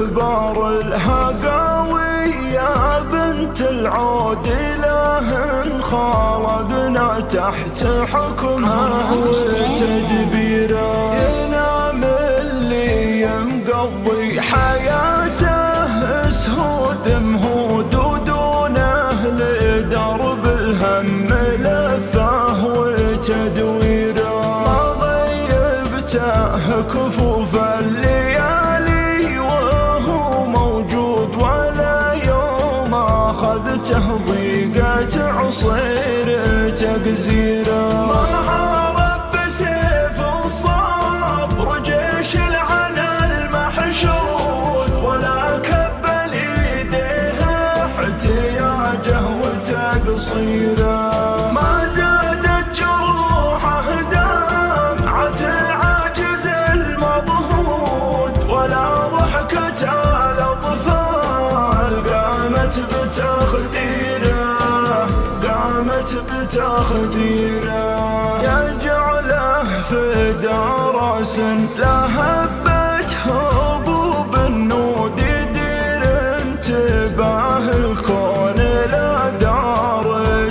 كبار الهقاوي يا بنت العود إله خالقنا تحت حكمه وتدبيره. ينام اللي مقضي حياته سهود مهود ودونه لدرب الهم لفاه وتدويره. ما ضيبته كفوف الليالي وهو موجود ولا يوم أخذته ضيقة عصير تقزيره. ما حارب بسيف الصبر جيش العنا المحشود ولا كب ليديه احتياجه وتقصيره. ما زادت جروحه دمعة العاجز المضهود ولا ضحكة الأطفال قامت بتخديره يجعله في دارس لا هبت هبوب النود يدير انتباه الكون لا دار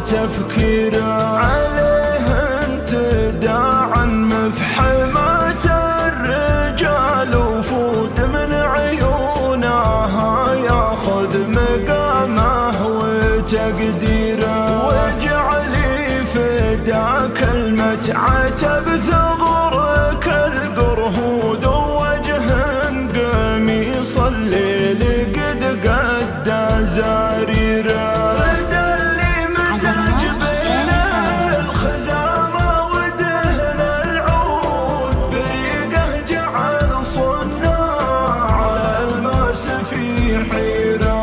تفكيره. عليه انتداعا مفحمات الرجال وفود من عيونها ياخذ مقامه وتقديره. واجعلي فداك المتعة بثغرك القرهود ووجه قميص الليل قد زاريره. رد اللي مزج بين الخزامة ودهن العود بريقه جعل صناع الماس في حيره.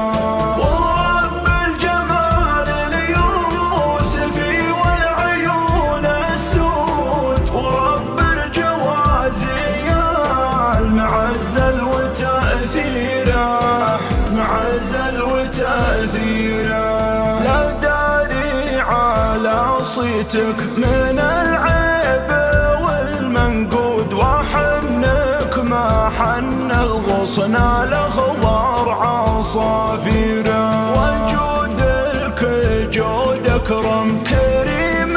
معزل وتأثيره. لا داري على صيتك من العيب والمنقود وحنك ما حن الغصن الأخضر عصافيره. وجودك جود أكرم كريم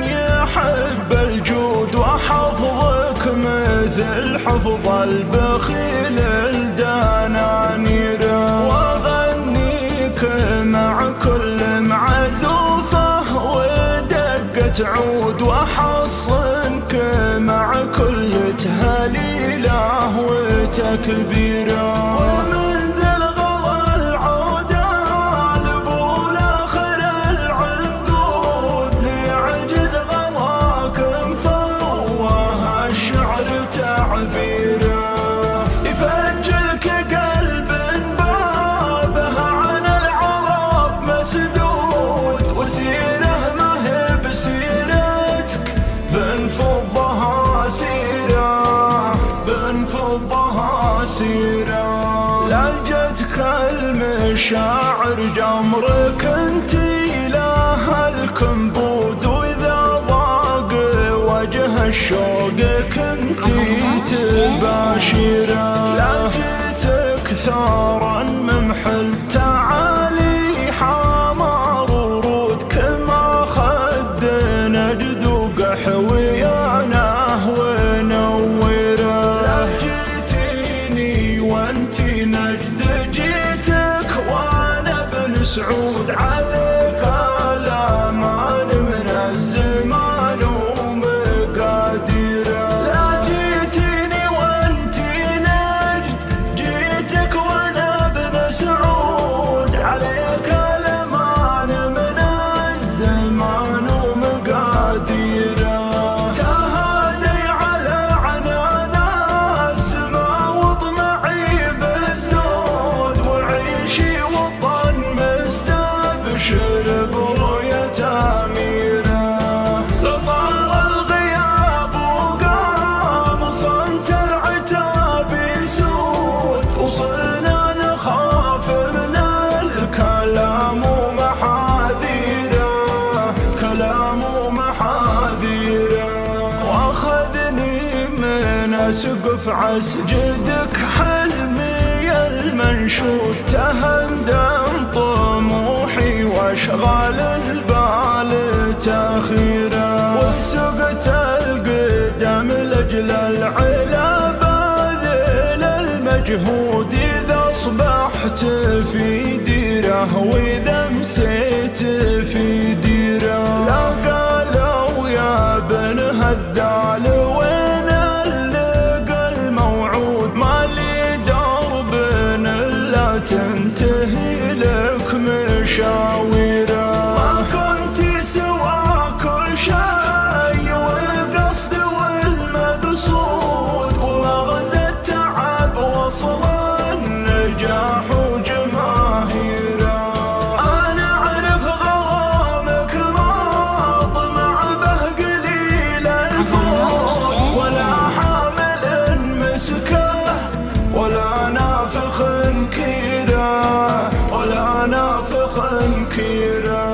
يحب الجود وحفظك مثل حفظ البخيل الدنانيره. واغنيك مع كل معزوفه ودقة عود واحصنك مع كل تهليله وتكبيره. ومنزل غلا العوده لبول اخر العنقود ليعجز غلاك مفوه الشعر تعبيره. يفجلك قلب بابه عن العرب مسدود وسيره ما هي بسيرتك بنفضها سيره. لجتك المشاعر جمرك انتي لها الكنبود واذا ضاق وجه الشوق كنتي تباشره. لجتك ثارا ممحل تعالي حمار ورود كما خد نجد وقحويانه ونوره. لجيتيني وانتي نجد جيتك وانا بن سعود عليك الامان من الزمان ومقاديره. لجيتيني وانتي نجد جيتك وانا بن سعود عليك الامان من الزمان ومقاديره. تهادي على عنان السما وطمعي بالزود وعيشي وطن مستبشر برؤية أميره. طال الغياب وقام صمت العتاب يسود وصلنا نخاف من الكلام ومحاذيره. واخذني من اسقف عسجدك حلمي انشود تهندم طموحي واشغال البال تاخيرا، وسقت القدم لاجل العلا باذل المجهود اذا اصبحت في ديره واذا مسيت في ديره. لا قالوا يا بن هالذال وين اللقى الموعود، ما لي درب الا تنتهي لك مشاويره. ما كنت سوى كل شيء والقصد والمقصود، ومغزى التعب وصل النجاح وجماهيره. انا اعرف غرامك ما طمع به قليل الفضل، ولا حامل مسكه ولا نافخ كيره، ولا نافخ كيره.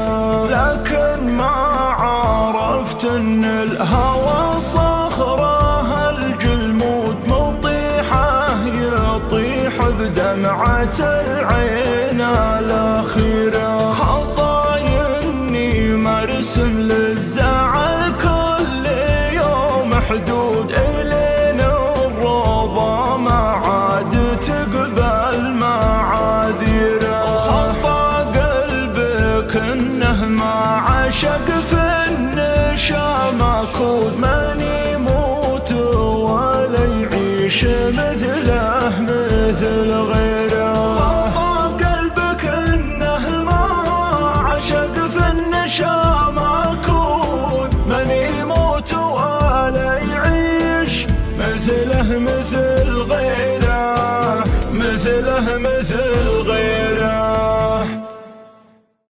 لكن ما عرفت ان الهوى صخره الجلمود مطيحه يطيح بدمعه العين الاخيره. خطايا اني مرسم للزعل كل يوم حدود، الين الروضه ما عاد تقبل معاذيره. وخطا قلبك انه ما عشق في النشا ماكود، من يموت ولا يعيش مثله مثل غيره.